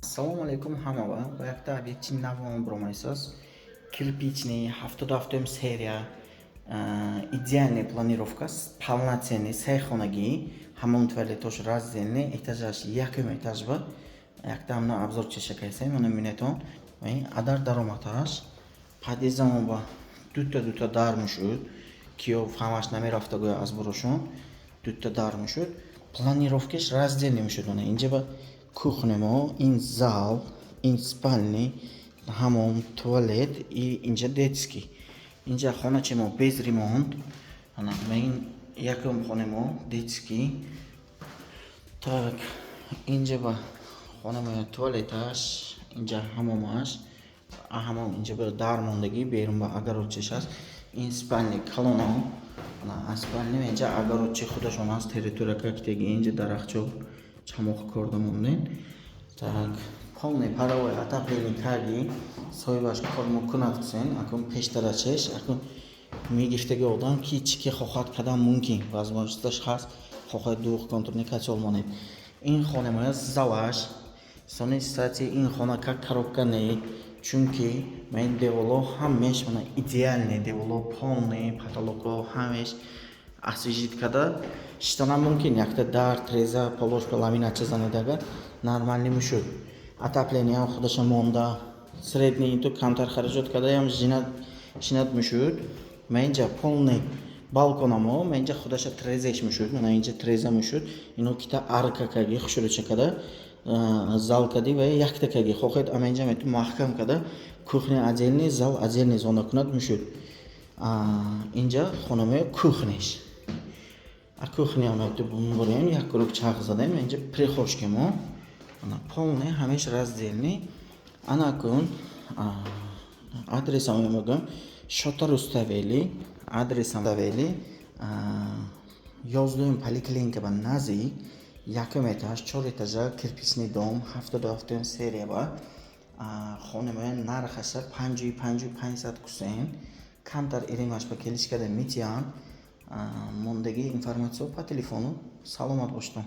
Assalomu alaykum hammaga. Bu yoqda объективный навон бромайсыз. Кирпичный, автодавтом серия, идеальная планировка, полноценный сайхонаги, хамон твали тоже раздельный, этажаш, яким этаж ба. Якта амна обзор чешакайсай, мана минетон. Адар дароматаш, подъездам ба дута дар мушуд, киё хамаш намерафтагоя аз бурушун, дута дар мушуд. Планировкаш раздельный мушуд, мана инҷа ба кухня, ин зал, ин спальный, хамом, туалет и инжа детский. Инжа хоначемо без ремонт. Ана мен якум хонемо детский. Так, инжа ба хонемо туалеташ, инжа хамомаш. А хамом инжа ба дармондагӣ берун ба агарочеш аст. Ин спальный колонно. Ана спальный инжа агарочи худашон аст, территория кактеги инжа дарахчоб чамоқ кордамонден. Так, полный паровой отопление карди, соеваш корму кунатсен, акун пештарачеш, акун мигифтеги одам ки чики хохат кадам мумкин, возможносташ хаст, хохат дух контрольный качол монет. Ин хона моя залаш, сонистации ин хона как коробка не, чунки мен деволо хамеш мана идеальный деволо, полный потолоко хамеш освежит када, что нам мумкин, якта дар, треза, положка, ламинача занедага, нормальный мушуд. Отопление худоша монда, средний то камтар харажот, когда ям жинат мушуд, менджа полный балконамо, менджа худоша трезеш мушуд, мана инджа треза мушуд, ино кита арка каги хушуруча када, зал кади ва якта каги хохет, а менджа мету махкам када, кухня отдельный, зал отдельный, зона кунат мушуд. Инджа хонаме кухнеш. А кухня мы тут будем, я круг чах задем, инже прихожкему, она полный, хамеш раздельный, она кун адресом мы говорим, шотар уставили, адресом уставили, ёздуем поликлиника ба нази, яким этаж, 4 этажа, кирпичный дом, 7 серия ба, хонаме нархаша 500 кусен, камтар иримаш ба келишкада митиян. Мондагӣ информатсия по телефону саломат бошед.